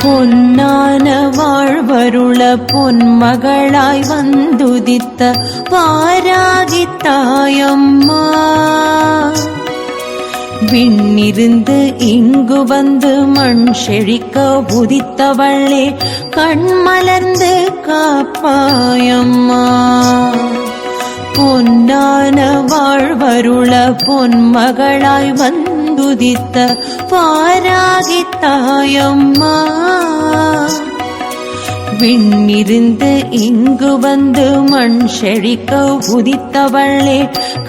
பொன்னான வாழ்வருள பொன்மகளாய் வந்துதித்த பாராகி தாயம்மா, விண்ணிருந்து இங்கு வந்து மண் செழிக்க உதித்தவளே கண்மலர்ந்து காப்பாயம்மா. பொன்னான வாழ்வருள பொன்மகளாய் வந்துதித்த பாராகி தாயம்மா, விண்ணிருந்து இங்கு வந்து மண் செழிக்க உதித்தவளே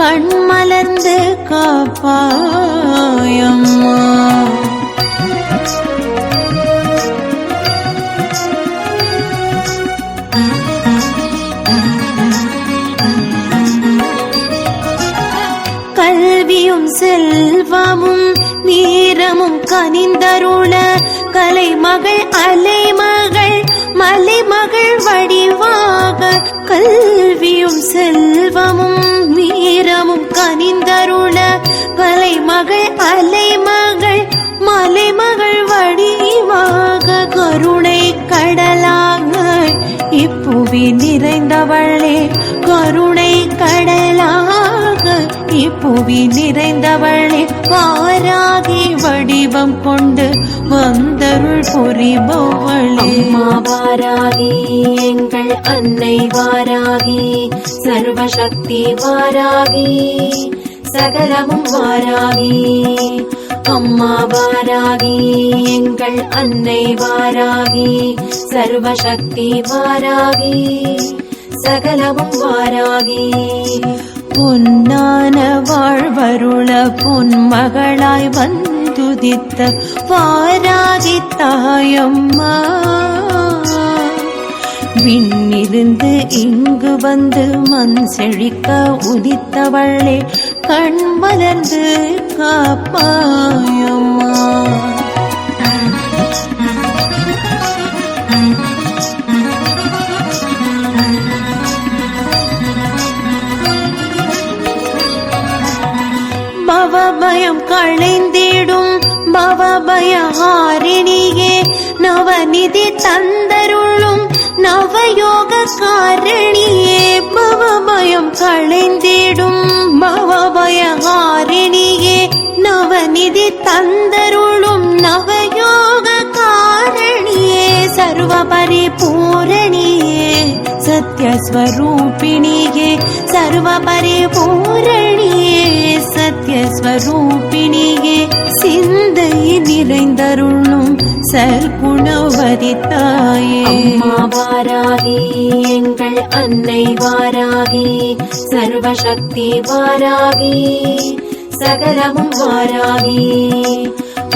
கண்மலர்ந்து காப்பாயம்மா. கல்வியும் செல்வமும் வீரமும் கனிந்தருள கலைமகள் அலைமகள் மலைமகள் வடிவாக, கல்வியும் செல்வமும் வீரமும் கனிந்தருள கலைமகள் அலைமகள் மலைமகள் வடிவாக, கருணை கடலாக இப்புவி நிறைந்தவளே கருணை கடலாக இப்புவி நிறைந்தவளே வாராகி வடிவம் கொண்டு வந்தருள் புரிபவளே. அம்மா வாராகி எங்கள் அன்னை வாராகி, சர்வசக்தி வாராகி சகலமும் வாராகி. அம்மா வாராகி எங்கள் அன்னை வாராகி, சர்வசக்தி வாராகி சகலமும் வாராகி. பொன்னான வாழ்வருள பொன்மகளாய் வந்துதித்த வாராகி தாயம்மா, விண்ணிருந்து இங்கு வந்து மண் செழிக்க உதித்தவளே கண்மலர்ந்து காப்பாயம்மா. பவபயம் களைந்திடும் பவபயஹாரிணியே, நவநிதி தந்தருளும் நவயோக காரணியே. பவபயம் களைந்திடும் பவபயஹாரிணியே, நவநிதி தந்தருளும் நவயோக காரணியே. சர்வ பரிபூரணியே சத்யஸ்வரூபிணியே, சர்வ பரிபூரணியே சத்யஸ்வரூபிணியே. சிந்தை நிறைந்தருளும் சர்க்குணவதி தாயே. அம்மா வாராகி எங்கள் அன்னை வாராகி, சர்வசக்தி வாராகி சகலமும் வாராகி.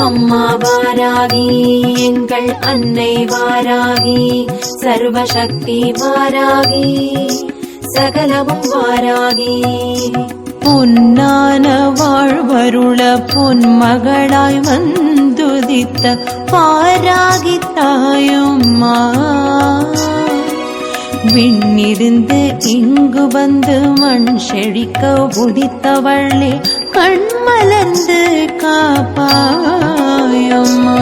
அம்மா வாராகி எங்கள் அன்னை வாராகி, சர்வசக்தி வாராகி சகலமும் வாராகி. பொன்னான வாழ்வருள பொன்மகளாய் வந்துதித்த பாராகி தாயம்மா, விண்ணிருந்து இங்கு வந்து மண் செழிக்க உதித்தவளே கண்மலர்ந்து காப்பாயம்மா.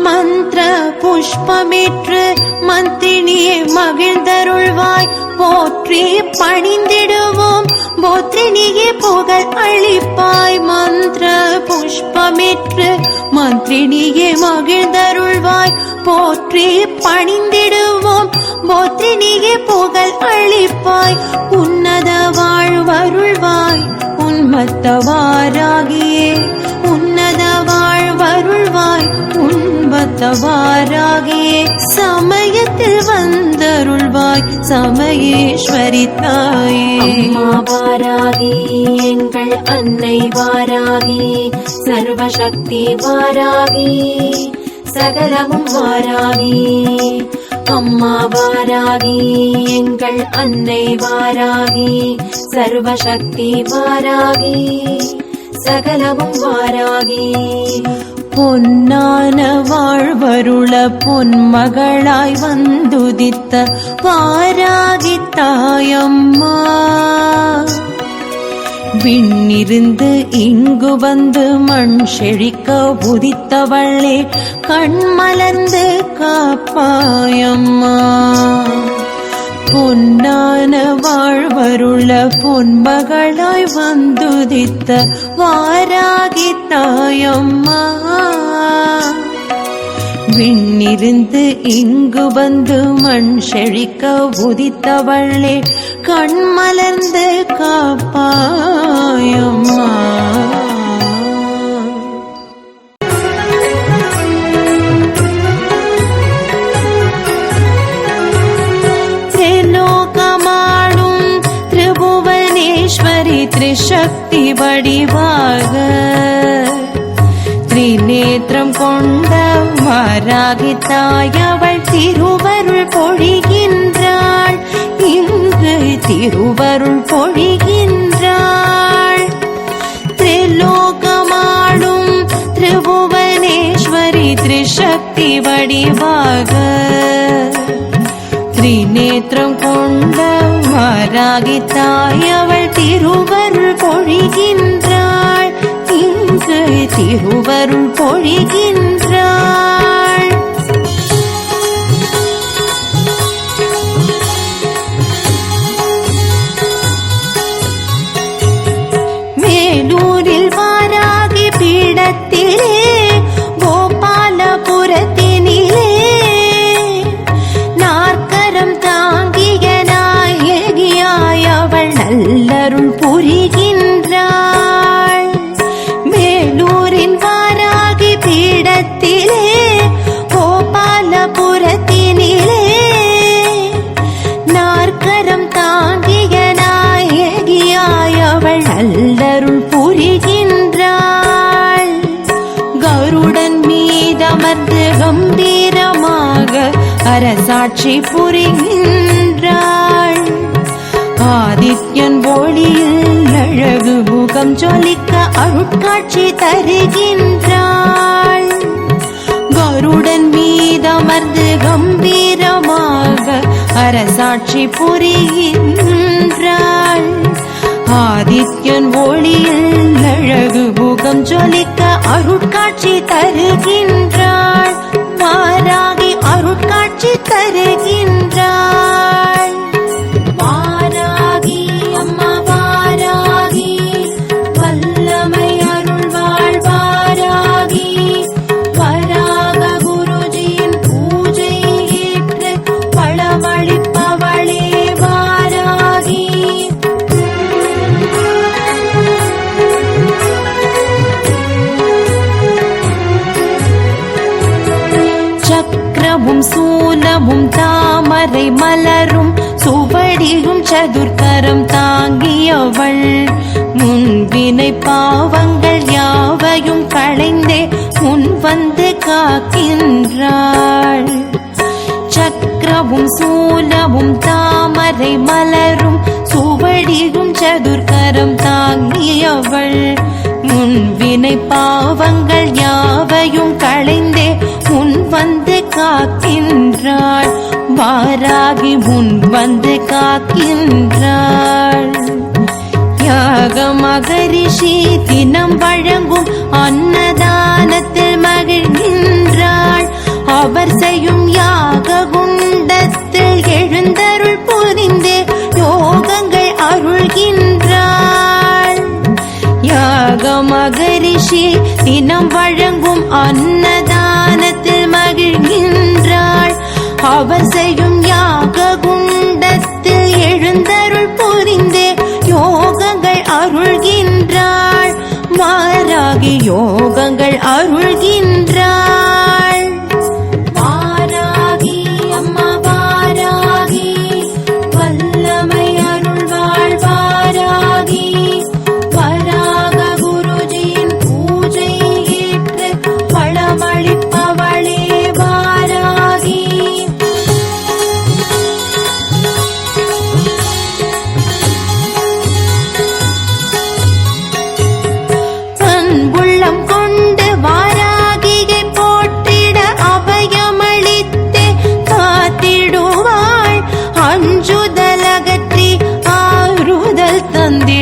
மந்திர புஷ்பமேற்று மந்தினியை மகிழ்ந்தருள்வாய், போற்றி பணிந்திடுவோம் போற்றினியே புகழ் அளிப்பாய். மந்திர புஷ்பமேற்று மந்திரினியே மகிழ்ந்தருள்வாய், போற்றி பணிந்திடுவோம் போற்றினியே புகழ் அளிப்பாய். உன்னத வாழ்வருள்வாய் உன்மத்தவாராகியே, உன்னத வாழ்வருள்வாய் உன்மத்தவாராகியே. சமயத்தில் வந்தருள்வாய் சமயேஸ்வரி தாயே. அம்மா வாராகி எங்கள் அன்னை வாராகி, சர்வசக்தி வாராகி சகலமும் வாராகி. அம்மா வாராகி எங்கள் அன்னை வாராகி, சர்வசக்தி வாராகி சகலமும் வாராகி. பொன்னான வாழ்வருள பொன்மகளாய் வந்துதித்த வாராகி தாயம்மா, விண்ணிருந்து இங்கு வந்து மண் செழிக்க உதித்தவளே கண்மலர்ந்து காப்பாயம்மா. பொன்னான வாழ்வருள பொன்மகளாய் வந்துதித்த வாராகி தாயம்மா, விண்ணிருந்து இங்கு வந்து மண் செழிக்க உதித்தவளே கண்மலர்ந்து காப்பாயம்மா. திரிலோகமாளும் திரிபுவனேஸ்வரி திரிசக்தி வடிவாக திரிநேத்திரம் கொண்ட வாராகி தாயவள் திருவருள் பொழிகின்றாள், இன்று திருவருள் பொழிகின்றாள். திரிலோகமாளும் திரிபுவனேஸ்வரி திரிசக்தி வடிவாக திரிநேத்திரம் கொண்ட வாராகி தாயவள் திருவருள் பொழிகின்றாள், இன்று திருவருள் பொழிகின்றாள். மேலூரில் வாராகி பீடத்திலே கோபாலபுரத்தினிலே நாற்கரம் தாங்கிய நாயகியாய் அவள் நல்லருள் புரிகின்றாள். மேலூரின் வாராகி பீடத்திலே கோபாலபுரத்தினிலே நாற்கரம் தாங்கிய நாயகியாய் அவள் நல்லருள் புரிகின்றாள். கருடன் மீதமர்ந்து கம்பீரமாக அரசாட்சி புரிகின்றாள். ஆதித்யன் ஒளியில் அழகு முகம் ஜொலிக்க அருட்காட்சி தருகின்றாள். கருடன் மீதமர்ந்து கம்பீரமாக அரசாட்சி புரிகின்றாள். ஆதித்யன் ஒளியில் அழகு முகம் ஜொலிக்க அருட்காட்சி தருகின்றாள். வாராகி அருட்காட்சி தருகின்றாள். வாராகி அம்மா வாராகி, வல்லமை அருள்வாள் வாராகி, வராக குருஜியின் பூஜை ஏற்று பழமளிப்பவளே வாராகி. சக்கரமும் சூலமும் தாமரை மலரும் சுவடியும் சதுர்கரம் தாங்கியவள், முன்வினை பாவங்கள் யாவையும் களைந்தே முன் வந்து காக்கின்றாள். சக்கரமும் சூலமும் தாமரை மலரும் சுவடியும் சதுர்கரம் தாங்கியவள், முன்வினை பாவங்கள் யாவையும் களைந்தே முன் வந்து காக்கின்றாள். வாராகி முன் வந்து காக்கின்றாள். யாக மகரிஷி தினம் வழங்கும் அன்னதானத்தில் மகிழ்கின்றாள். அவர் செய்யும் யாக குண்டத்தில் எழுந்தருள் புரிந்தே யோகங்கள் அருள்கின்றாள். யாக மகரிஷி தினம் வழங்கும் அன்னதானத்தில் மகிழ்கின்றாள். அவர் செய்யும் யாக குண்டத்தில் எழுந்தருள் புரிந்தே யோகங்கள் அருள்கின்றாள். வாராகி யோகங்கள் அருள்கின்றாள். வாராகி அம்மா வாராகி, வல்லமை அருள்வாள் வாராகி, வராக குருஜியின் பூஜை ஏற்று பழமளிப்பவளே வாராகி. உள்ளம் கொண்ட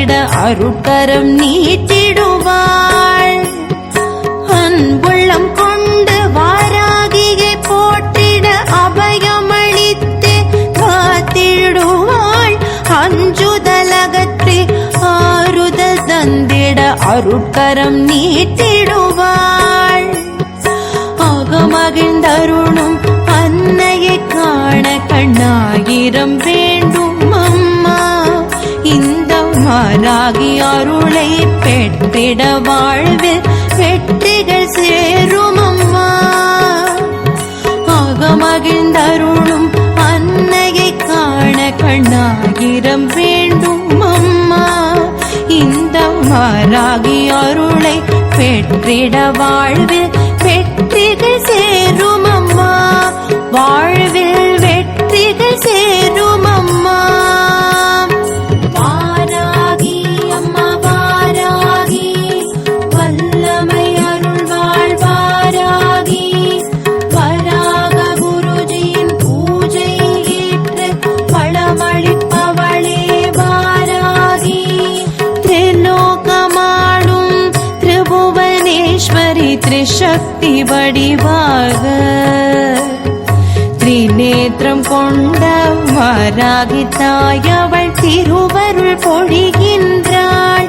தந்திட அருட்கரம் நீட்டிடுவாள். அன்புள்ளம் கொண்டு வாராகியை போற்றிட அபயமளித்து காத்திடுவாள். அஞ்சுதலகற்றி ஆறுதல் தந்திட அருட்கரம் நீட்டிடுவாள். அகமகிழ்ந்தருளும் அன்னையை காண கண்ணாயிரம் வேண்டும் அம்மா. இந்த மாராகி அருளை பெற்றிட வாழ்வில் வெற்றிகள் சேரும் அம்மா. அகமகிழ்ந்தருளும் அன்னையை காண கண்ணாயிரம் வேண்டும் அம்மா. இந்த மாராகி அருளை பெற்றிட வாழ்வில் வெற்றிகள் சேரும் அம்மா. வாழ்வில் வெற்றிகள் சேரும் அம்மா. வாராகி அம்மா வாராகி, வல்லமை அருள்வாள் வாராகி. வராக குருஜியின் பூஜை ஏற்று பழமளிப்பவளே வாராகி. திரிலோகமாடும் திரிபுவனேஸ்வரி திரிசக்தி வடிவாக திரிநேத்திரம் கொண்ட வாராகி தாயவள் திருவருள் பொழிகின்றாள்.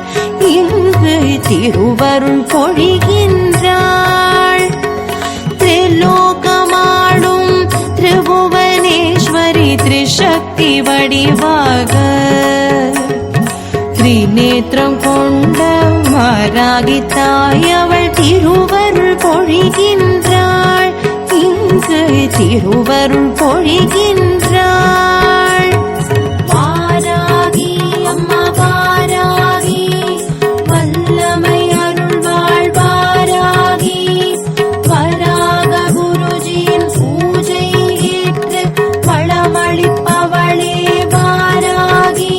இங்கு திருவருள் பொழிகின்றாள். திரிலோகமாடும் திரிபுவனேஸ்வரி திரிசக்தி வடிவாக திரிநேத்திரம் கொண்ட வாராகி தாயவள் திருவருள் பொழிகின்றாள். இங்கு திருவருள் பொழிகின்றாள். வாராகி அம்மா வாராகி, வல்லமை அருள்வாள் வாராகி. வராக குருஜியின் பூஜை ஏற்று பழமளிப்பவளே வாராகி.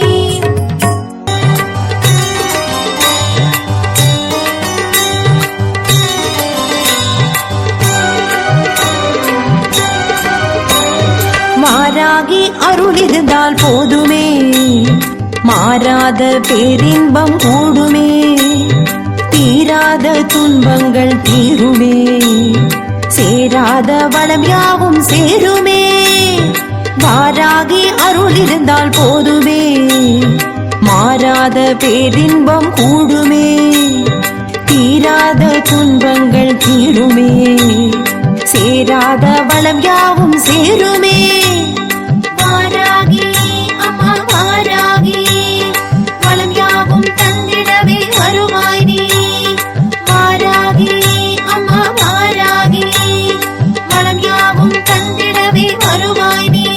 மாராகி அருள் இருந்தால் போதுமே, மாறாத பேரின்பம் கூடுமே. தீராத துன்பங்கள் தீருமே, சேராத வளம் யாவும் சேருமே. வாராகி அருள் இருந்தால் போதுமே, மாறாத பேரின்பம் கூடுமே. தீராத துன்பங்கள் தீருமே, சேராத வளம் யாவும் சேருமே. வாராகி அம்மா வாராகி, வளம் யாவும் தந்திடவே வருவாய் நீ. வாராகி அம்மா வாராகி, வளம் யாவும் தந்திடவே வருவாய் நீ.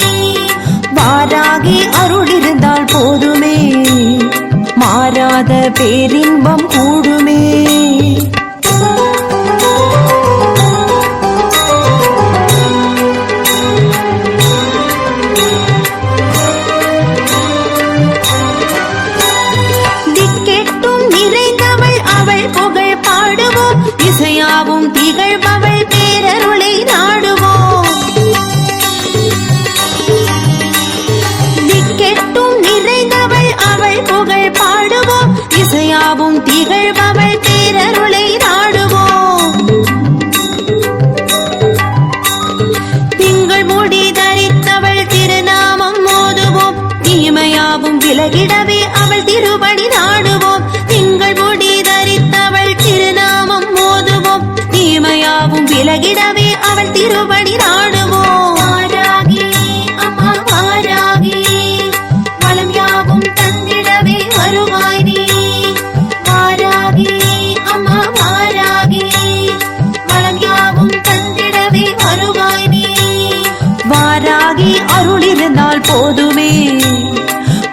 வாராகி அருள் இருந்தால் போதுமே, மாறாத பேரின்பம் கூடுமே. இசையாவும் திகழ்பவள் பேரருளை நாடுவோம். திக்கெட்டும் நிறைந்தவள் அவள் புகழ் பாடுவோம். இசையாவும் திகழ்பவள் பேரருளை நாடுவோம். திங்கள் முடி தரித்தவள் திருநாமம் மோதுவோம். தீமையாவும் விலகிடவே அவள் திருவடி நாடுவோம். திங்கள் முடி தரித்தவள் திருநாமம் மோதுவோம். தீமையாவும் விலகிடவே அவள் திருவடி நாடுவோம். வாராகி அம்மா வாராகி, வளம் யாவும் தந்திடவே வருவாய் நீ. வாராகி அம்மா வாராகி, வளம் யாவும் தந்திடவே வருவாய் நீ. வாராகி அருள் இருந்தால் போதுமே,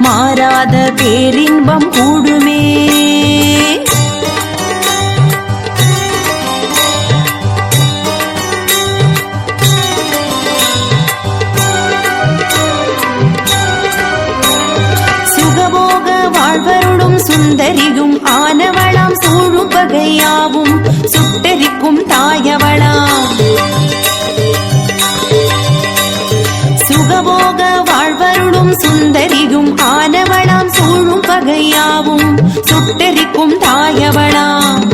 மாறாத பேரின்பம் கூடுமே. சுகபோக வாழ்வருடும் சுந்தரியும் ஆனவளாம். சூழும் வகையாவும் சுட்டரிக்கும் தாயவளாம். சுகபோக வாழ்வர் வாழ்வருளும் சுந்தரியும் ஆனவளாம் சூழும் பகையாவும் சுட்டரிக்கும் தாயவளாம்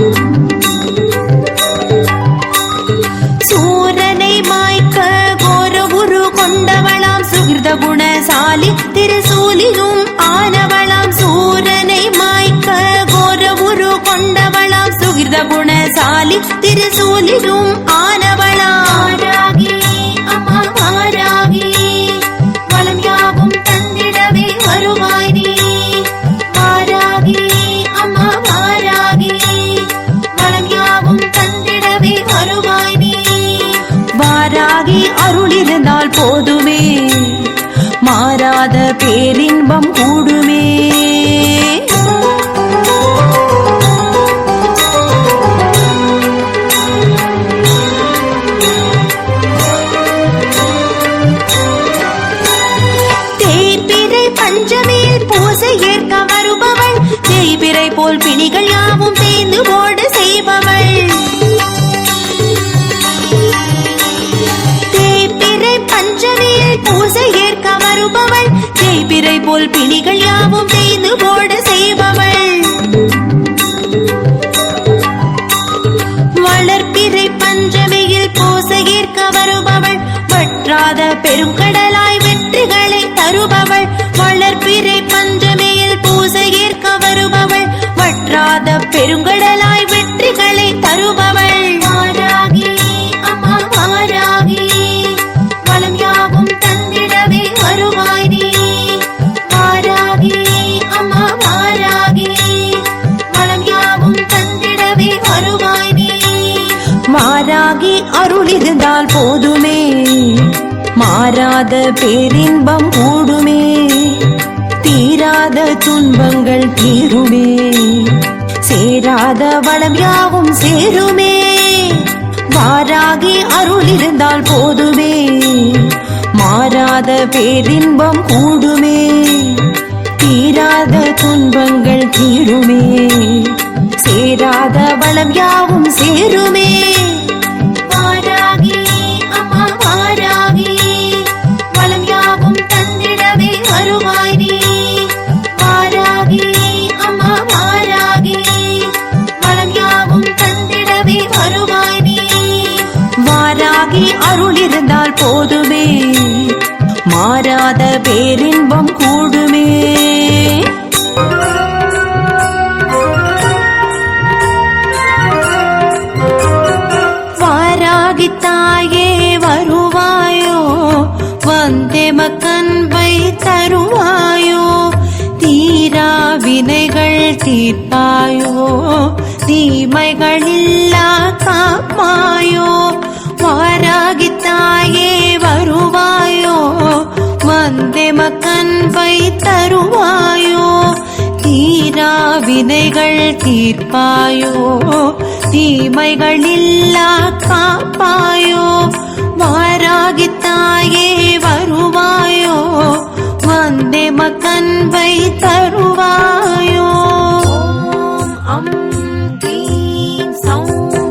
சூரனை மாய்க்க கோர உரு கொண்டவளாம் சுகிருத குணசாலி திருசூலியும் ஆனவளாம் சூரனை மாய்க்க கோர உரு கொண்டவளாம் சுகிருத குணசாலி திருசூலியும் ஆனவளாம் வாராகி அம்மா வாராகி வளம் யாவும் தந்திடவே வருவாய் நீ வாராகி அம்மா வாராகி வளம் யாவும் தந்திடவே வருவாய் நீ வாராகி அருளிருந்தால் போதுமே மாறாத பேரின்பம் கூடுமே தேய்பிறை பஞ்சமியில் பூசை ஏற்க வருபவள் தேய்பிறை போல் பிணிகள் யாவும் தேய்ந்து ஓட செய்பவள் பஞ்சமியில் பூசை ஏற்க வருபவள் தேய்பிறை போல் பிணிகள் யாவும் தேய்ந்து போட செய்பவள் வளர்ப்பிறை பஞ்சமியில் பூசை ஏற்க வருபவள் வற்றாத பெருங்கடலாய் வெற்றிகளை தருபவள் வளர்ப்பிறை பஞ்சமியில் பூசை ஏற்க வருபவள் வற்றாத பெருங்கடலாய் வெற்றிகளை தருபவள் வாராகி அம்மா வாராகி வளம் யாவும் தந்திடவே வருவாய் நீ வாராகி அம்மா வாராகி வளம் யாவும் தந்திடவே வருவாய் நீ மாறாகி அருளிருந்தால் போதுமே மாறாத பேரின்பம் கூடுமே தீராத துன்பங்கள் தீருமே சேராத வளம் யாவும் சேருமே வாராகி அருளிருந்தால் போதுமே மாறாத பேரின்பம் கூடுமே தீராத துன்பங்கள் தீருமே சேராத வளம் யாவும் சேருமே வாராகி அம்மா வாராகி வளம் யாவும் தந்திடவே வருவாய் நீ வாராகி அம்மா வாராகி வளம் யாவும் தந்திடவே வருவாய் நீ வாராகி அருளிருந்தால் போதுமே மாறாத பேரின்பம் கூடுமே வாராகி தாயே வருவாயோ வந்தே மக்கன்பை தருவாயோ தீரா வினைகள் தீர்ப்பாயோ தீமைகளில்லா காப்பாயோ வாராகி தாயே வருவாயோ வந்தே மக்கன்பை தருவாயோ தீரா வினைகள் தீர்ப்பாயோ தீமைகளில்லா காப்பாயோ வாராகி தாயே வருவாயோ வந்தே மக்கன்பை தருவாயோ அம் க்ளீம் சௌம்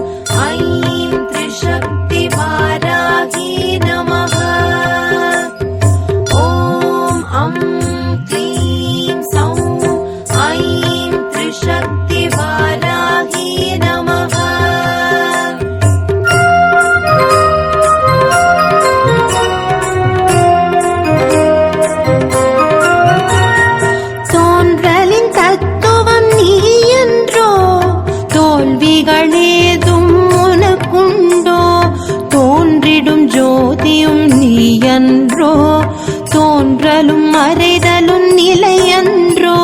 ஐம் த்ரிசக்தி வாராகி நமः ஓம் அம் க்ளீம் சௌம் ஐம் த்ரிசக்தி வாராகி நமः தோன்றலின் தத்துவம் நீ என்றோ தோல்விகளேதும் உனக்குண்டோ தோன்றிடும் ஜோதியும் நீ என்றோ தோன்றலும் மறைதலும் நிலையன்றோ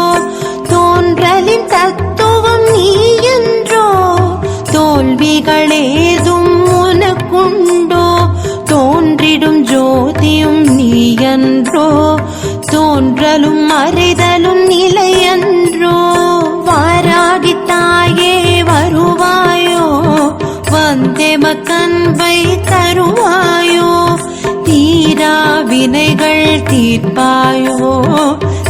தோன்றலின் தத்துவம் நீ என்றோ தோல்விகளேதும் உனக்குண்டோ தோன்றிடும் ஜோதியும் நீ என்றோ தோன்றலும் மறைதலும் நிலையன்றோ வாராகி தாயே வருவாயோ வந்தே மக்கன்பை தருவாயோ தீரா வினைகள் தீர்ப்பாயோ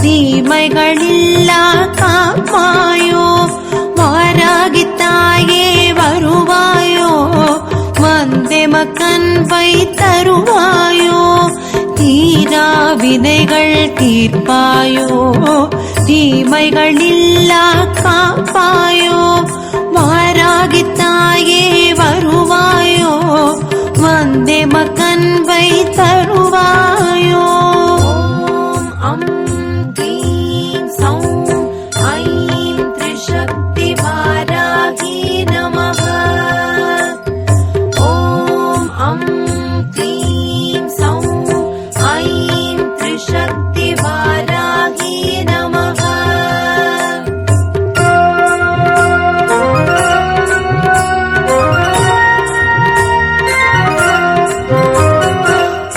தீமைகளில்லா காப்பாயோ வாராகி தாயே வருவாயோ வந்தே மக்கன்பை தருவாயோ தீரா தீரா வினைகள் தீர்ப்பாயோ தீமைகள் இல்லா காப்பாயோ வாராகி தாயே வருவாயோ வந்தே மக்கன்பை தருவாயோ. ஓம் க்ளீம் சௌம் ஐம் த்ரிசக்தி வாராகி நமः. ஓம் க்ளீம் சௌம் ஐம் த்ரிசக்தி வாராகி நமः.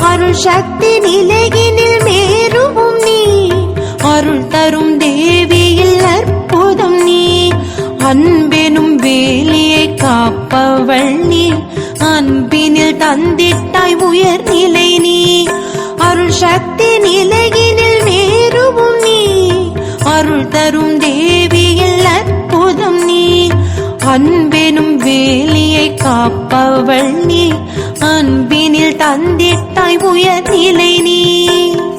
அருள் சக்தி நிலையினில் மேருவும் நீ அருள் தரும் தேவியில் அற்புதம் நீ அன்பெனும் வேலியை காப்பவள் நீ அன்பினில் தந்திட்டாய் உயர்நிலை நீ அருள் சக்தி நிலையினில் மேருவும் நீ அருள் தரும் தேவியில் அற்புதம் நீ அன்பெனும் வேலியை காப்பவள் நீ அன்பினில் தந்திட்டாய் உயர்நிலை நீ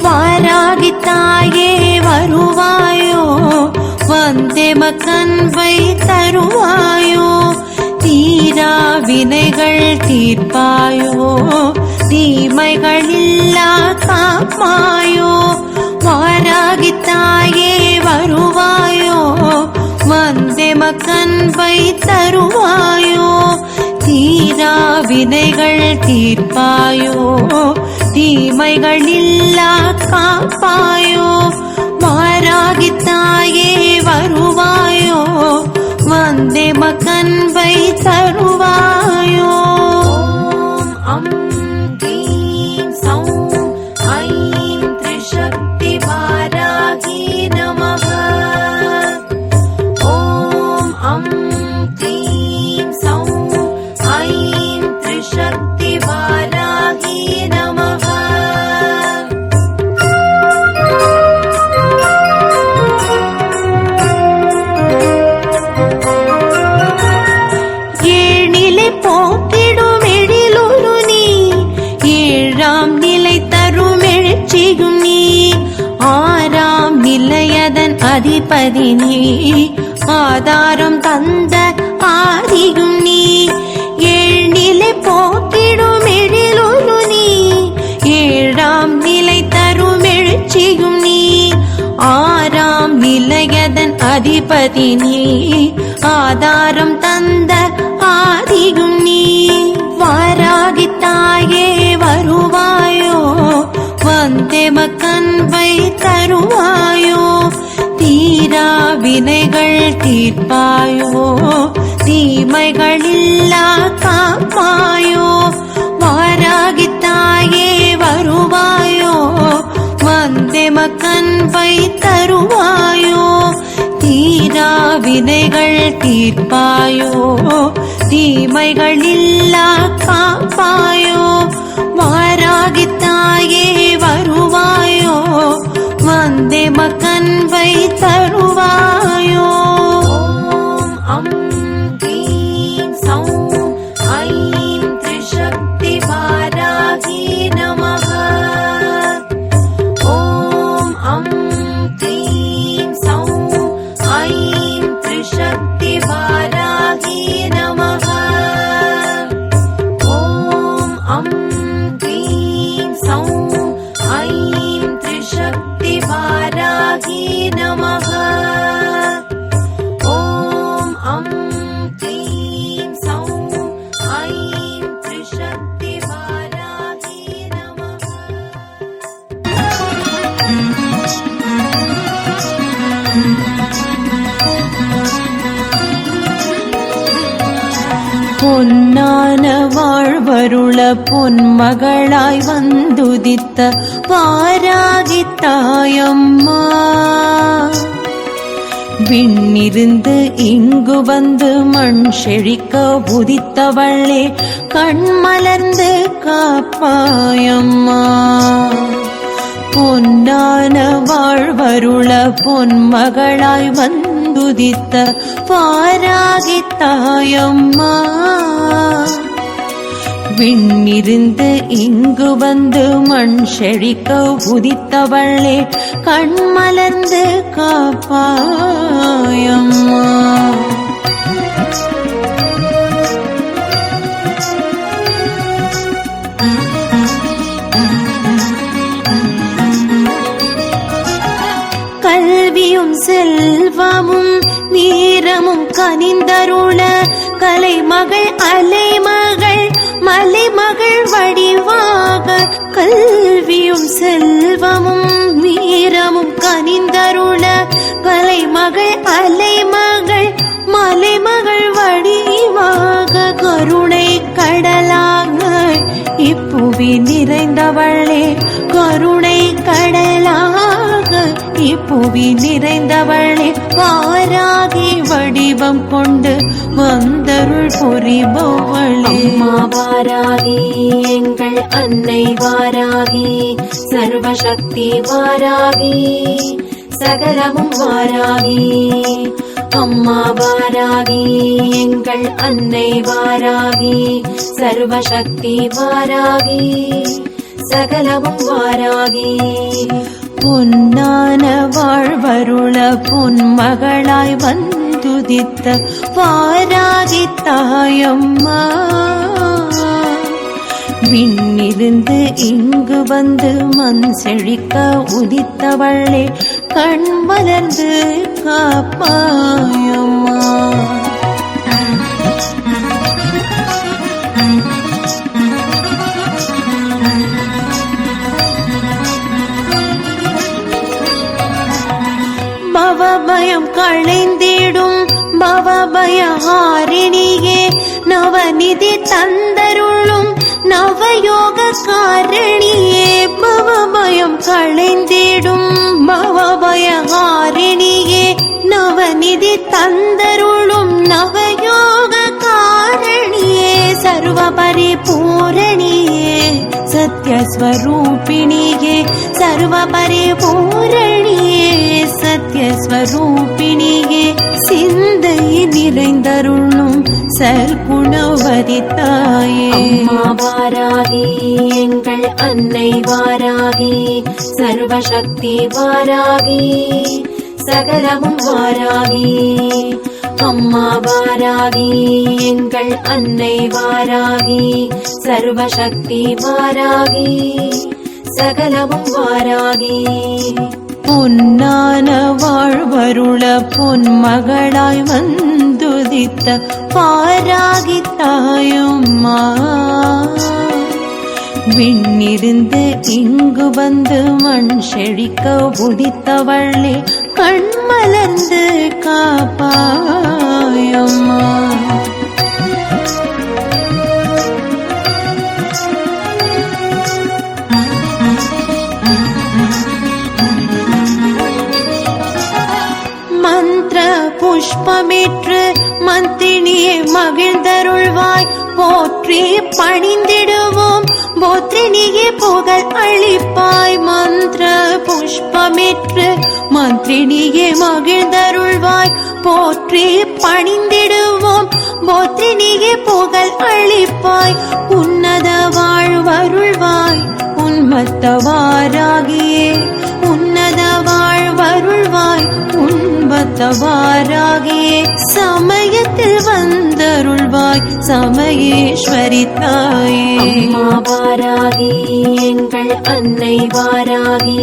வாராகி தாயே வருவாயோ வந்தே மக்கன்பை தருவாயோ தீரா வினைகள் தீர்ப்பாயோ தீமைகள் இல்லா காப்பாயோ வாராகி தாயே வருவாயோ வந்தே மக்கன்பை தருவாயோ தீரா வினைகள் தீர்ப்பாயோ தீமைகள் இல்லா காப்பாயோ வாராகி தாயே வருவாயோ வந்தே மக்கன்பை தருவாயோ. ஓம் க்ளீம் சௌம் ஐம் த்ரிசக்தி வாராகி நமः. ஓம் க்ளீம் சௌம் ஐம் த்ரிசக்தி வாராகி நமः. ஏழிலை போக்கிடும் எழிலொரு நீ ஏழாம் நிலை தரும் எழுச்சியும் நீ ஆறாம் நிலையதன் அதிபதி நீ ஆதாரம் தந்த ஆதியும் நீ ஏழ்நிலை போக்கிடும் எழிலொரு நீ ஏழாம் நிலை தரும் எழுச்சியும் நீ ஆறாம் நிலையதன் அதிபதி நீ ஆதாரம் தந்த ஆதியும் நீ வாராகி தாயே வருவாயோ வந்தே மக்கன்பை தருவாயோ தீரா வினைகள் தீர்ப்பாயோ தீமைகள் இல்லா காப்பாயோ வாராகி தாயே வருவாயோ வந்தே மக்கன்பை தருவாயோ தீரா வினைகள் தீர்ப்பாயோ தீமைகள் இல்லா காப்பாயோ வாராகி தாயே வருவாயோ வந்தே மக்கன்பை தருவாயோ. ஓம் க்ளீம் சௌம் ஐம் த்ரிசக்தி வாராகி நமः. ஓம் க்ளீம் சௌம் ஐம் த்ரிசக்தி வாராகி நமः. ஓம் க்ளீம் சௌம் ஐம் த்ரிசக்தி வாராகி நமः. ஓம் க்ளீம் சௌம் ஐம் த்ரிசக்தி வாராகி நமः. பொன்னான வாழ்வருள பொன்மகளாய் வந்துதித்த வாராகி தாயம்மா விண்ணிருந்து இங்கு வந்து மண் செழிக்க உதித்தவளே கண்மலர்ந்து காப்பாயம்மா பொன்னான வாழ்வருள பொன்மகளாய் வந்துதித்த வாராகி தாயம்மா விண்ணிருந்து இங்கு வந்து மண் செழிக்க உதித்தவளே கண்மலர்ந்து காப்பாயம்மா. கல்வியும் செல்வமும் வீரமும் கனிந்தருள கலைமகள் அலைமகள் மலைமகள் வடிவாக கல்வியும் செல்வமும் வீரமும் கனிந்தருள கலைமகள் அலைமகள் மலைமகள் வடிவாக கருணை கடலாக இப்புவி நிறைந்தவளே கருணை கடலாக இப்புவி நிறைந்தவளே வாராகி வடிவம் கொண்டு வந்தருள் புரிபவளே. அம்மா வாராகி எங்கள் அன்னை வாராகி சர்வசக்தி வாராகி சகலமும் வாராகி. அம்மா வாராகி எங்கள் அன்னை வாராகி சர்வசக்தி வாராகி சகலமும் வாராகி. பொன்னான வாழ்வருள பொன்மகளாய் வந்துதித்த வாராகி தாயம்மா. விண்ணிருந்து இங்கு வந்து மண் செழிக்க உதித்தவளே கண் மலர்ந்து காப்பாயம்மா. பவபயம் களைந்திடும் பவபயஹாரிணியே நவநிதி தந்தருளும் நவயோக காரணியே. பவபயம் களைந்திடும் பவபயஹாரிணியே நவநிதி தந்தருளும் நவயோக காரணியே. சர்வ பரிபூரணியே சத்யஸ்வரூபிணியே சர்வ பரிபூரணியே சத்யஸ்வரூபிணியே. சிந்தை நிறைந்தருளும் சர்க்குணவதி தாயே. அம்மா வாராகி எங்கள் அன்னை வாராகி சர்வசக்தி வாராகி சகலமும் வாராகி. அம்மா வாராகி எங்கள் அன்னை வாராகி சர்வசக்தி வாராகி சகலமும் வாராகி. பொன்னான வாழ்வருள பொன்மகளாய் வந்துதித்த வாராகி தாயம்மா. விண்ணிருந்து இங்கு வந்து மண் செழிக்க உதித்தவளே கண் மலர்ந்து காப்பாயம்மா. மந்திர புஷ்பமேற்று மந்தினியே மகிழ்ந்தருள்வாய் போற்றி பணிந்திடுவோம் போற்றினியே புகழ் அளிப்பாய். மந்திர புஷ்பமேற்று மந்திரினியே மகிழ்ந்தருள்வாய் போற்றி பணிந்திடுவோம் போற்றினியே புகழ் அளிப்பாய். உன்னத வாழ்வருள்வாய் உன்மத்த வாராகியே உன்னத வாழ்வருள்வாய் உன்பத்த வாராகியே. சமயத்தில் வந்தருள்வாய் சமயேஸ்வரி தாயே. அம்மா வாராகி எங்கள் அன்னை வாராகி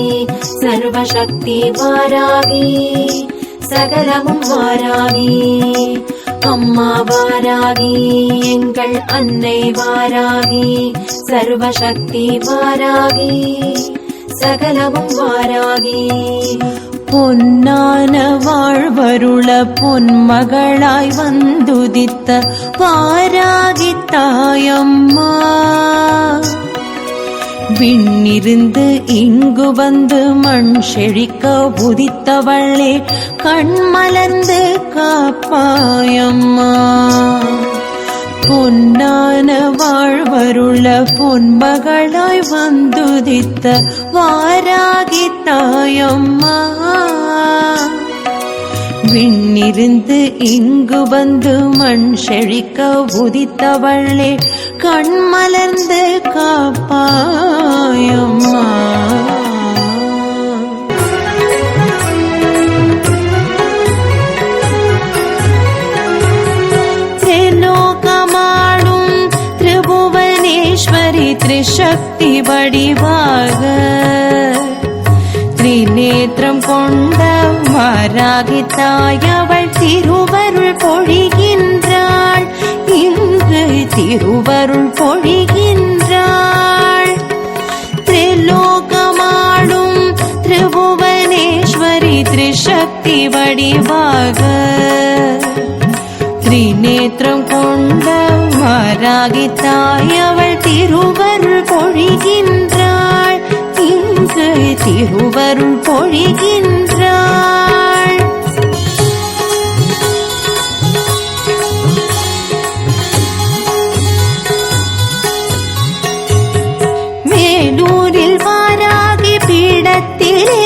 சர்வசக்தி வாராகி சகலமும் வாராகி. அம்மா வாராகி எங்கள் அன்னை வாராகி சர்வசக்தி வாராகி சகலமும் வாராகி. பொன்னான வாழ்வருள பொன்மகளாய் வந்துதித்த வாராகி தாயம்மா. விண்ணிருந்து இங்கு வந்து மண் செழிக்க உதித்தவளே கண் மலர்ந்து காப்பாயம்மா. பொன்னான வாழ்வருள பொன்மகளாய் வந்துதித்த வாராகி தாயம்மா. விண்ணிருந்து இங்கு வந்து மண் செழிக்க உதித்தவளே கண் மலர்ந்து காப்பாயம்மா. திரிலோகமாடும் திரிபுவனேஸ்வரி திரிசக்தி வடிவாக திரிநேத்திரம் கொண்ட வாராகி தாயவள் திருவருள் பொழிகின்றாள். இன்று திருவருள் பொழிகின்றாள். திரிலோகமாடும் திரிபுவனேஸ்வரி திரிசக்தி வடிவாக திரிநேத்திரம் கொண்ட வாராகி தாயவள் திருவருள் பொழிகின்றாள். இன்று திருவருள் பொழிகின்றாள். வேலூரில் வாராகி பீடத்திலே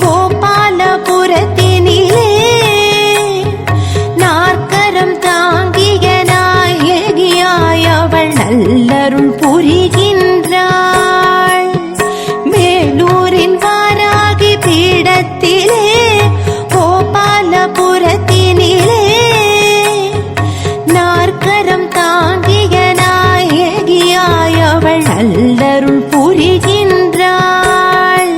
கோபாலபுரத்தினிலே நாற்கரம் தாங்கிய நாயகியாய் அவள் நல்லருள் புரிகின்றாள். வேலூரின் வாராகி பீடத்திலே கோபாலபுரத்தினிலே நாற்கரம் தாங்கிய நாயகியாய் அவள் நல்லருள் புரிகின்றாள்.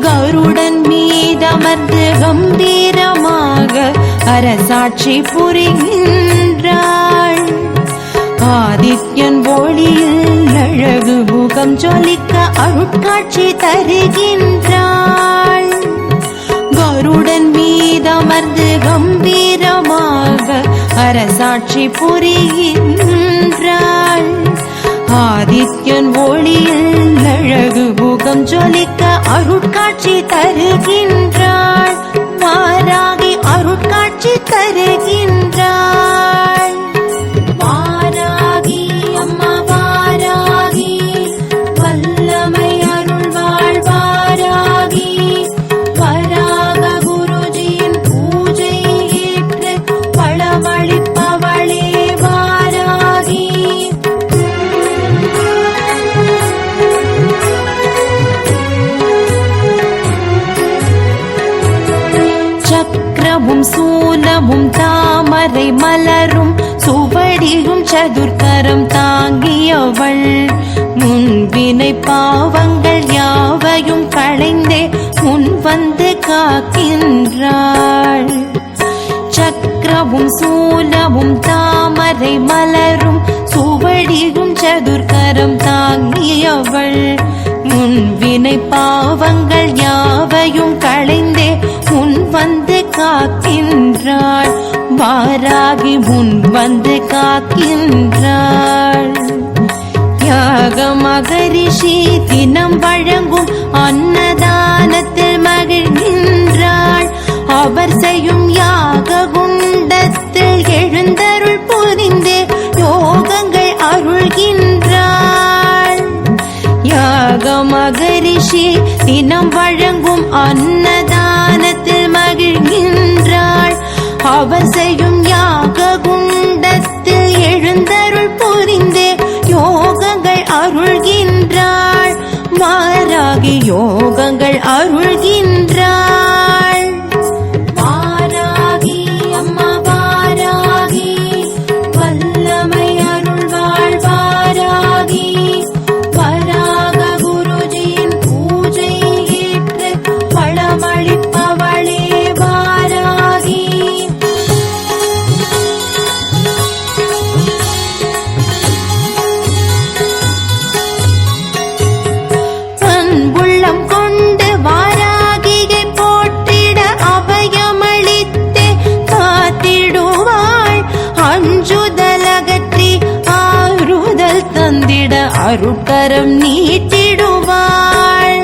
கருடன் மீதமர்ந்து கம்பீரமாக அரசாட்சி புரிகின்றாள். ஆதித்யன் ஒளியில் அழகு முகம் ஜொலிக்க அருட்காட்சி தருகின்றாள். கருடன் மீதமர்ந்து கம்பீரமாக அரசாட்சி புரிகின்றாள். ஆதித்யன் ஒளியில் அழகு முகம் ஜொலிக்க அருட்காட்சி தருகின்றாள். வாராகி அருட்காட்சி தருகின்றாள். வாராகி அம்மா வாராகி வல்லமை அருள்வாள் வாராகி. வராக குருஜியின் பூஜை ஏற்று பழமளிப்பவளே வாராகி. சக்கரமும் சூலமும் தாமரை மலரும் சுவடியும் சதுர்கரம் தாங்கியவள் முன்வினை பாவங்கள் யாவையும் களைந்தே முன் வந்து காக்கின்றாள். சக்கரமும் சூலமும் தாமரை மலரும் சுவடியும் சதுர்கரம் தாங்கியவள் முன்வினை பாவங்கள் யாவையும் களைந்தே முன் வந்து காக்கின்றாள். வாராகி முன் வந்து காக்கின்றாள். யாக மகரிஷி தினம் வழங்கும் அன்னதானத்தில் மகிழ்கின்றாள். அவர் செய்யும் யாக குண்டத்தில் எழுந்தருள் புரிந்தே யோகங்கள் அருள்கின்றாள். யாக மகரிஷி தினம் வழங்கும் அன்னதானத்தில் மகிழ்கின்றாள். அவர் செய்யும் யாக குண்டத்தில் எழுந்தருள் புரிந்தே யோகங்கள் அருள்கின்றாள். வாராகி யோகங்கள் அருள்கின்றாள். வாராகி அம்மா வாராகி வல்லமை அருள்வாள் வாராகி. வராக குருஜியின் பூஜை ஏற்று பழமளிப்பவளே வாராகி. அன்புள்ளம் கொண்டு வாராகியை போற்றிட அபயமளித்தே காத்திடுவாள். அஞ்சுதலகற்றி ஆறுதல் தந்திட அருட்கரம் நீட்டிடுவாள்.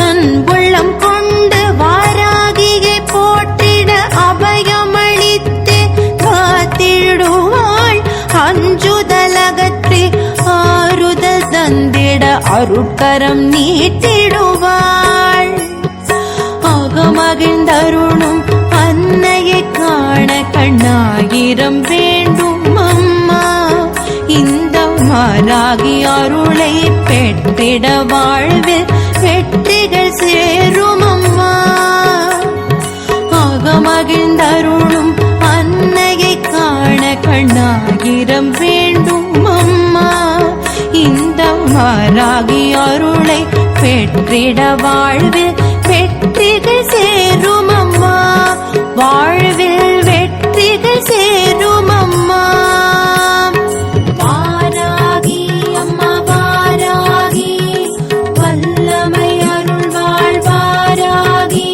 அன்புள்ளம் கொண்டு வாராகியை போற்றிட அபயமளித்தே காத்திடுவாள். அஞ்சுதலகற்றி ஆறுதல் தந்திட அருட்கரம் நீட்டிடுவாள். அகமகிழ்ந்தருளும் அன்னையை காண கண்ணாயிரம் வேண்டும் அம்மா. இந்த வாராகி அருளை பெற்றிட வாழ்வில் வெற்றிகள் சேரும் அம்மா. அகமகிழ்ந்தருளும் அன்னையை காண கண்ணாயிரம் வேண்டும் அம்மா. இந்த வாராகி அருளை பெற்றிட வாழ்வில் வெற்றிகள் சேரும் அம்மா. வாழ்வில் வெற்றிகள் சேரும் அம்மா. வாராகி அம்மா வாராகி, வல்லமை அருள்வாள் வாராகி.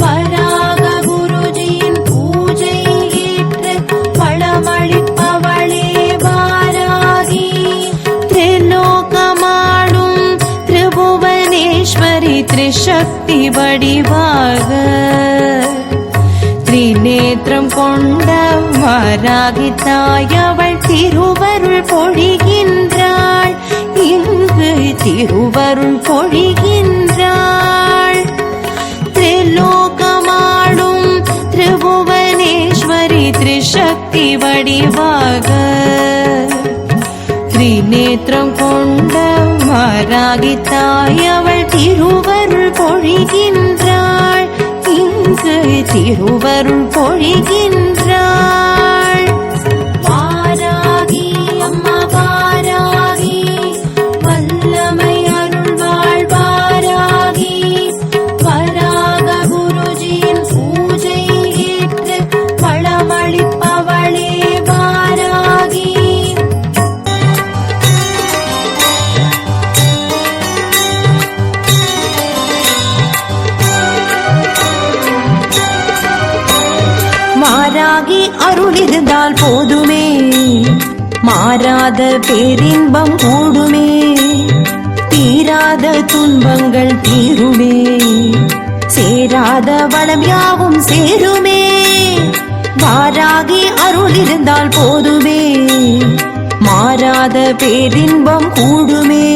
வராக குருஜியின் பூஜை ஏற்று பழமளிப்பவளே வாராகி. திரிலோகமாடும் திரிபுவனேஸ்வரி திரிசக்தி வடிவாக திரிநேத்திரம் கொண்ட வாராகி தாய் அவள் திருவருள் பொழிகின்றாள். இங்கு திருவருள் பொழிகின்றாள். திரிலோகமாடும் திரிபுவனேஸ்வரி திரிசக்தி வடிவாக திரிநேத்திரம் கொண்ட வாராகி தாய் அவள் திருவருள் பொழிகின்றாள். இங்கு திருவருள் பொழிகின்றாள். வாராகி அம்மா வாராகி, வல்லமை அருள்வாள் வாராகி. வராக குருஜியின் பூஜை ஏற்று பழமளிப்பவளே வாராகி. வாராகி அருள் இருந்தால் போதுமே, மாறாத பேரின்பம் கூடுமே. தீராத துன்பங்கள் தீருமே, சேராத வளம் யாவும் சேருமே. வாராகி அருள் இருந்தால் போதுமே, மாறாத பேரின்பம் கூடுமே.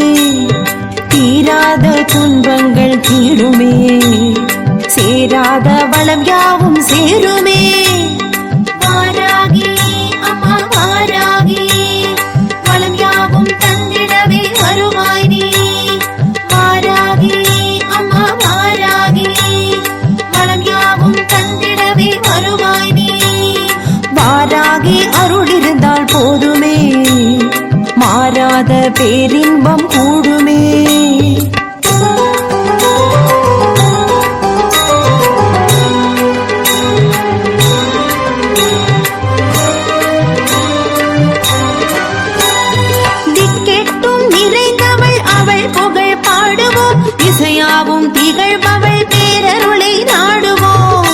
தீராத துன்பங்கள் தீருமே, சேராத வளம் யாவும் சேருமே. வாராகி அம்மா வாராகி, வளம் யாவும் தந்திடவே வருவாய் நீ. வாராகி அம்மா வாராகி, வளம் யாவும் தந்திடவே வருவாய் நீ. வாராகி அருள் இருந்தால் போதுமே, மாறாத பேரின்பம் கூடுமே. இசையாவும் திகழ்பவள் பேரருளை நாடுவோம்.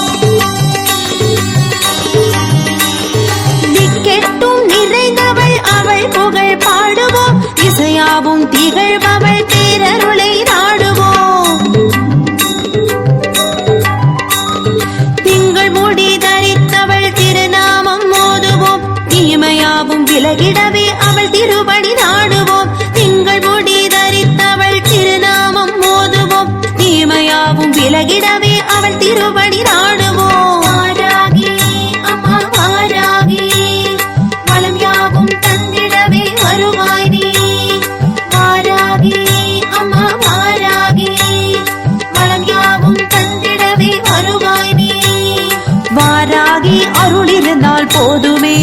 திக்கெட்டும் நிறைந்தவள் அவள் புகழ் பாடுவோம். இசையாவும் திகழ்பவள் பேரருளை நாடுவோம். திங்கள் முடி தரித்தவள் திருநாமம் மோதுவோம். தீமையாவும் விலகிடவே அவள் திருவடி நாடுவோம். திங்கள் முடி தரித்தவள் திருநாமம் மோதுவோம். தீமையாவும் விலகிடவே அவள் திருவடி நாடுவோம். வாராகி அம்மா வாராகி, வளம் யாவும் தந்திடவே வருவாய் நீ. வாராகி அம்மா வாராகி, வளம் யாவும் தந்திடவே வருவாய் நீ. வாராகி அருள் இருந்தால் போதுமே,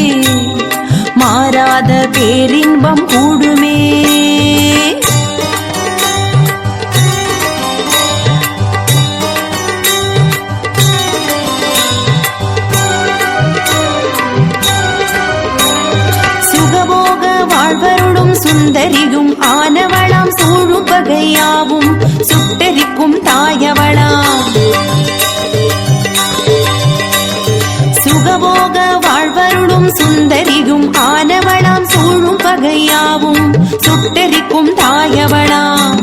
மாறாத பேரின்பம் கூடுமே. சுகபோக வாழ்வருடும் சுந்தரியும் ஆனவளாம். சூழும் வகையாவும் சுட்டரிக்கும் தாயவளாம். சுகபோக வாழ்வருடும் சுந்தரியும் ஆனவளாம். சூழும் வகையாவும் சுட்டரிக்கும் தாயவளாம்.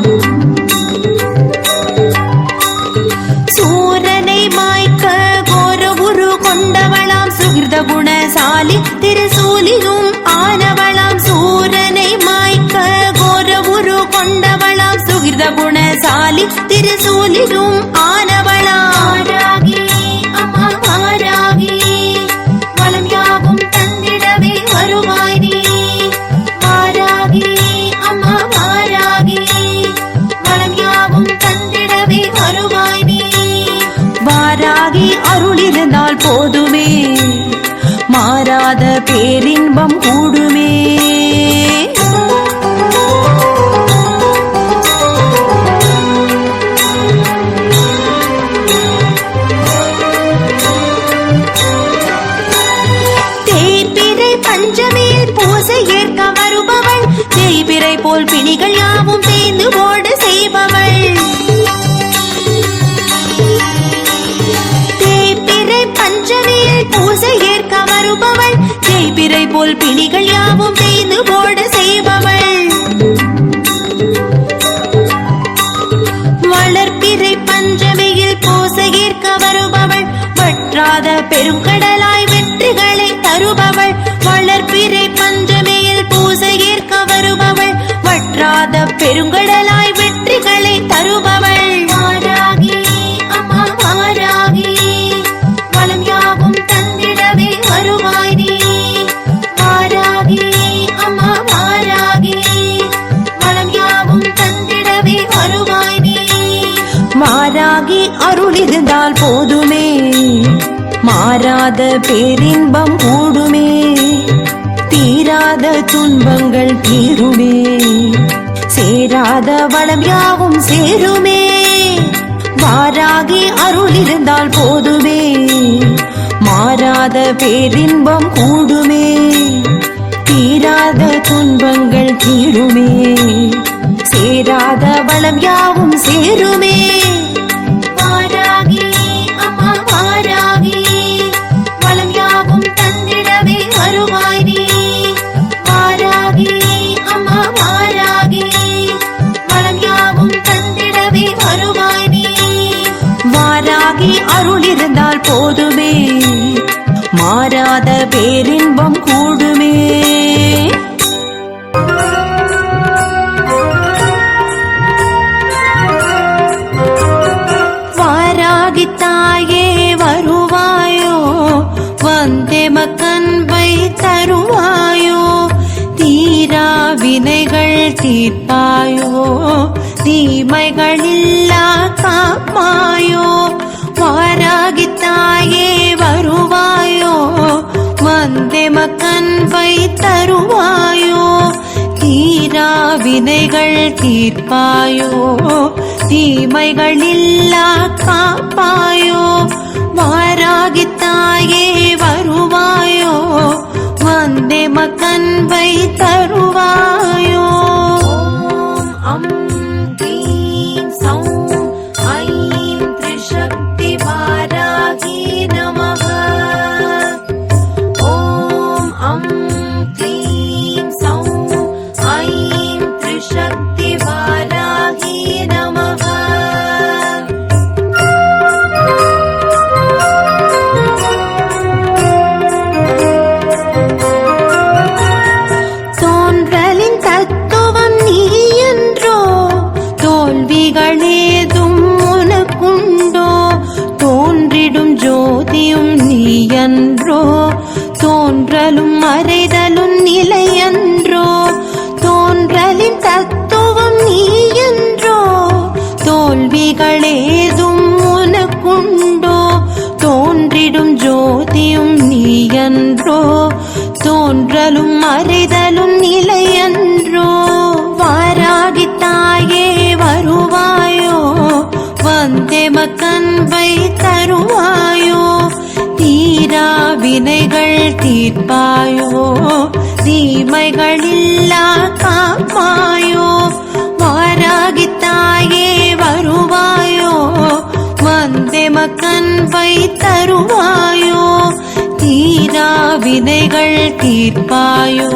சூரனை மாய்க்க கோர உரு கொண்டவளாம். சுகிர்த குணசாலி திருசூலியும் ஆனவளாம். சூரனை மாய்க்க கோர உரு கொண்டவளாம். சுகிர்த குணசாலி திருசூலியும் ஆனவளாம். வாராகி அம்மா வாராகி, வளம் யாவும் தந்திடவே வருவாய் நீ. வாராகி பேரின்பம் கூடுமே. தேய்பிறை பஞ்சமியில் பூசை ஏற்க வருபவள், தேய்பிறை போல் பிணிகள் யாவும் தேய்ந்து ஓட செய்பவள். தேய்பிறை பஞ்சமியில் பூசை ஏற்க வருபவள், தேய்பிறை போல் பிணிகள் யாவும் தேய்ந்து ஓட செய்பவள். வளர்பிறை பஞ்சமியில் பூசை ஏற்க வருபவள், வற்றாத பெருங்கடலாய் வெற்றிகளை தருபவள். வளர்பிறை பஞ்சமியில் பூசை ஏற்க வருபவள், வற்றாத பெருங்கடலாய் வெற்றிகளை தருபவள். வாராகி அம்மா வாராகி, வளம் யாவும் தந்திடவே வருவாய் நீ. வாராகி அம்மா வாராகி, வளம் யாவும் தந்திடவே வருவாய் நீ. மாறாகி அருள் இருந்தால் போதுமே, மாறாத பேரின்பம் கூடுமே. தீராத துன்பங்கள் தீருமே, சேராத வளம் யாவும் சேருமே. வாராகி அருள் இருந்தால் போதுமே, மாறாத பேரின்பம் கூடுமே. தீராத துன்பங்கள் தீருமே, சேராத வளம் யாவும் சேருமே. வாராகி அம்மா வாராகி, வளம் யாவும் தந்திடவே வருவாய் நீ. வாராகி அம்மா வாராகி, வளம் யாவும் தந்திடவே வருவாய் நீ. வாராகி அருள் இருந்தால் போதுமே, மாறாத பேரின்பம் கூடுமே. வாராகி தாயே வருவாயோ, வந்தெமக்கன்பை தருவாயோ. தீரா வினைகள் தீர்ப்பாயோ, தீமைகளில்லா காப்பாயோ. வாராகி தாயே வருவாயோ, வந்தெமக்கன்பை தருவாயோ. தீரா வினைகள் தீர்ப்பாயோ, தீமைகளில்லா காப்பாயோ. வாராகி தாயே வருவாயோ, வந்தெமக்கன்பை தருவாயோ. ஓம் அம் க்ளீம் சௌம் ஐம் த்ரிசக்தி வாராகி நமः. ஓம் அம் க்ளீம் சௌம் ஐம் த்ரிசக்தி வாராகி நமः. தோன்றலின் தத்துவம் நீ என்றோ, தோல்விகளேதும் உனக்குண்டோ. தோன்றிடும் ஜோதியும் நீ என்றோ, தோன்றலும் மறைதலும் நிலையன்றோ. தோன்றலின் தத்துவம் நீ என்றோ, தோல்விகளேதும் உனக்குண்டோ. தோன்றிடும் ஜோதியும் நீ என்றோ, தோன்றலும் மறைதலும் நிலையன்றோ. வாராகி தாயே வருவாயோ, வந்தெமக்கன்பை தருவாயோ. தீரா வினைகள் தீர்ப்பாயோ, தீமைகளில்லா காப்பாயோ. வாராகி தாயே வருவாயோ, வந்தெமக்கன்பை தருவாயோ. தீரா வினைகள் தீர்ப்பாயோ,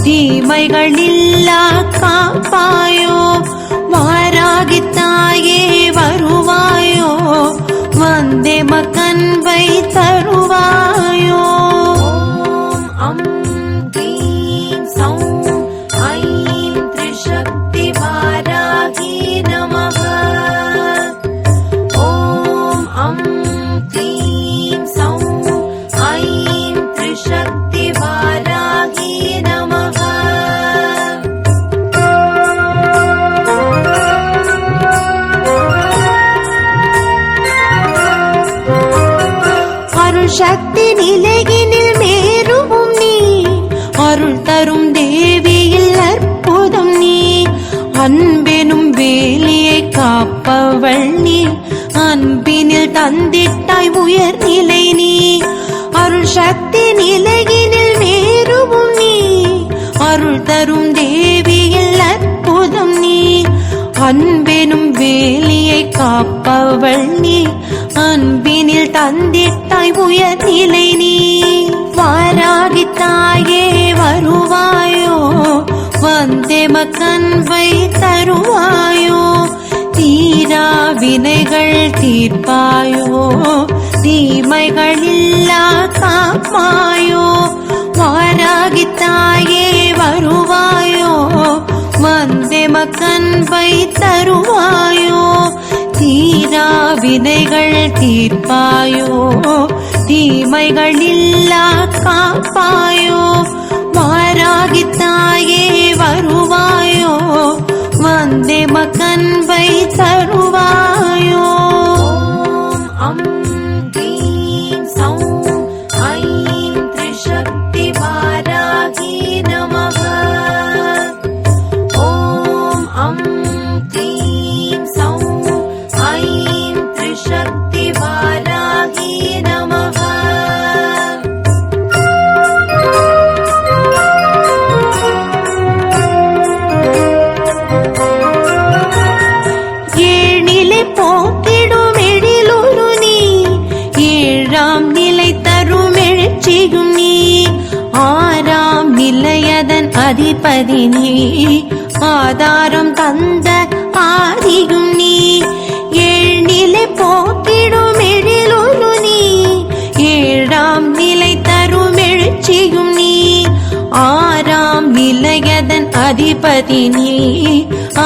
தீமைகளில்லா காப்பாயோ. வாராகி தாயே வருவாயோ, வந்தெமக்கன்பை தருவாயோ. ஓம் அம் க்ளீம் சௌம் ஐம் த்ரிசக்தி வாராகி நமः. ஓம் அம் க்ளீம் சௌம் ஐம் த்ரிசக்தி வாராகி நமः. சக்தி நிலையினில் மேருவும் அருள் தரும் தேவியில் அற்புதம் நீ அன்பெனும் வேலியை காப்பவள் நீ அன்பினில் தந்திட்டாய் உயர்நிலை நீ அருள் சக்தி நிலையினில் மேருவும் நீ அருள் தரும் தேவியில் அற்புதம் நீ அன்பெனும் வேலியை காப்பவள் நீ அன்பினில் தந்திட்டாய் உயர்நிலை நீ வாராகி தாயே வருவாயோ வந்தெமக்கன்பை தருவாயோ தீரா வினைகள் தீர்ப்பாயோ தீமைகளில்லா காப்பாயோ வாராகி தாயே வருவாயோ வந்தெமக்கன்பை தருவாயோ தீரா வினைகள் தீர்ப்பாயோ தீமைகளில்லா காப்பாயோ வாராகி தாயே வருவாயோ வந்தெமக்கன்பை தருவாயோ அம் க்ளீம் சௌம் ஐம் த்ரிசக்தி வாராகி நமः ஓம் அம் க்ளீம் சௌம் ஐம் த்ரிசக்தி வாராகி நமः ஏழிலை போக்கிடும் எழிலொரு நீ ஏழாம் நிலை தரும் எழுச்சியும் நீ ஆறாம் நிலையதன் அதிபதி நீ ஆதாரம் தந்த ஆதியும் நீ ஏழ்நிலை போக்கிடும் எழிலொரு நீ ஏழாம் நிலை தரும் எழுச்சியும் நீ ஆறாம் நிலையதன் அதிபதி நீ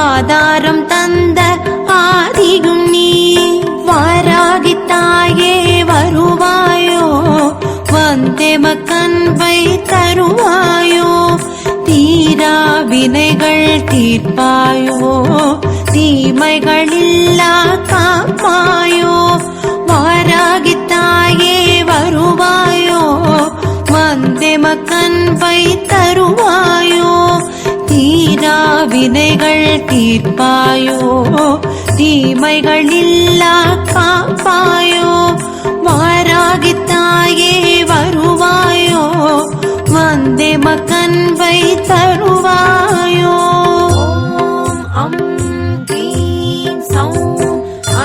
ஆதாரம் தந்த ஆதியும் நீ வாராகி தாயே வருவாயோ வந்தெமக்கன்பை தருவாயோ தீரா வினைகள் தீர்ப்பாயோ தீமைகளில்லா காப்பாயோ வாராகி தாயே வருவாயோ வந்தெமக்கன்பை தருவாயோ தீரா வினைகள் தீர்ப்பாயோ தீமைகளில்லா காப்பாயோ வாராகி தாயே வருவாயோ வந்தெமக்கன்பை தருவாயோ ஓம் அம் க்ளீம் சௌம்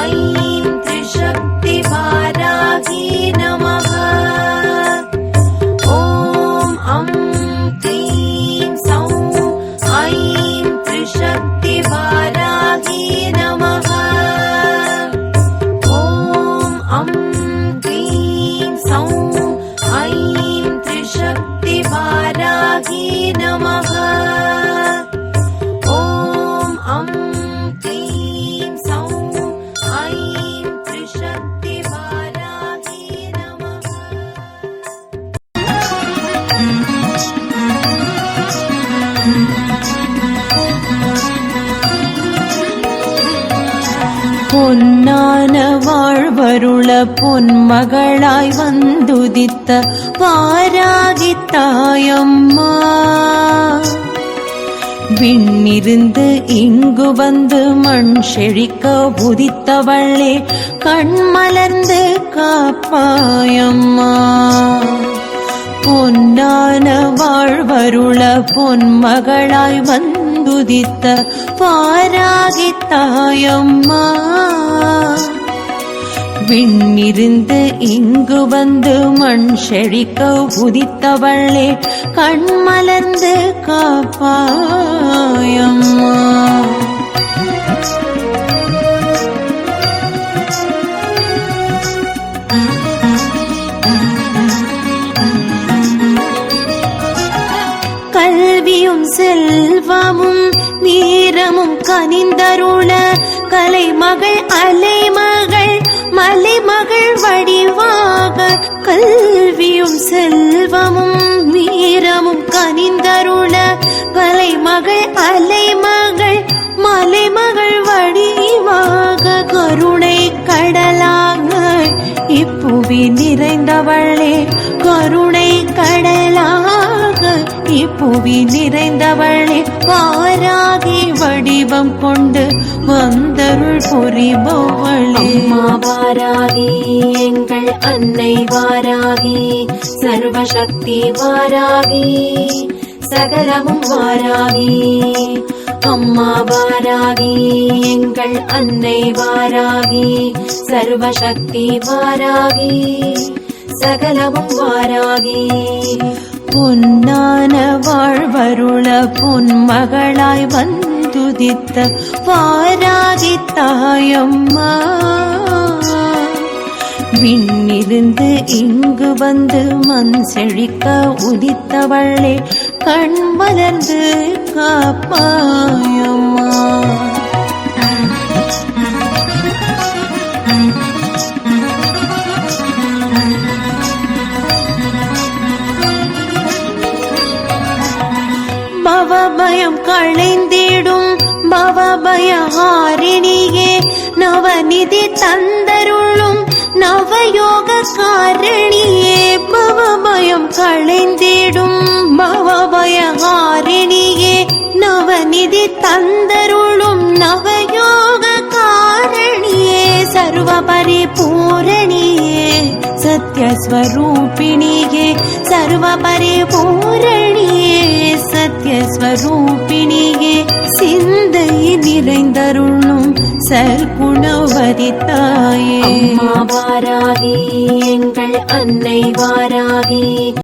ஐம் த்ரிசக்தி வாராகி நமः ஓம் அம் க்ளீம் சௌம் ஐம் த்ரிசக்தி வாராகி நமः ஓம் அம் க்ளீம் சௌம் ஐம் த்ரிசக்தி வாராகி நமः ஓம் அம் க்ளீம் சௌம் ஐம் த்ரிசக்தி வாராகி நமः பொன்னான வாழ்வருள பொன்மகளாய் வந்துதித்த வாராகி தாயம்மா விண்ணிருந்து இங்கு வந்து மண் செழிக்க உதித்தவளே கண்மலர்ந்து காப்பாயம்மா பொன்னான வாழ்வருள பொன்மகளாய் வந்துதித்த வாராகி தாயம்மா விண்ணிருந்து இங்கு வந்து மண் செழிக்க உதித்தவளே கண்மலர்ந்து காப்பாயம்மா கல்வியும் செல்வமும் வீரமும் கனிந்தருள கலைமகள் அலைமகள் மலைமகள் வடிவாக கல்வியும் செல்வமும் வீரமும் கனிந்தருள கலைமகள் அலைமகள் மலைமகள் வடிவாக கருணை கடலாக இப்புவி நிறைந்தவளே கருணை கடலாக இப்பு புவி நிறைந்தவளே வாராகி வடிவம் கொண்டு வந்தருள் புரிபவளே. அம்மா வாராகி எங்கள் அன்னை வாராகி சர்வசக்தி வாராகி சகலமும் வாராகி. அம்மா வாராகி எங்கள் அன்னை வாராகி சர்வசக்தி வாராகி சகலமும் வாராகி. பொன்னான வாழ்வருள பொன்மகளாய் வந்துதித்த வாராகி தாயம்மா, விண்ணிருந்து இங்கு வந்து மண் செழிக்க உதித்தவளே கண் மலர்ந்து காப்பாயம்மா. பவபயம் களைந்திடும் பவபயஹாரிணியே நவநிதி தந்தருளும் நவயோக காரணியே. பவபயம் களைந்திடும் பவபயஹாரிணியே நவநிதி தந்தருளும் நவயோக காரணியே. சர்வ பரிபூரணியே சத்யஸ்வரூபிணியே சர்வ பரிபூரணியே சத்யஸ்வரூபிணியே. சிந்தை நிறைந்தருளும் சர்க்குணவதி தாயே. அம்மா வாராகி எங்கள் அன்னை வாராகி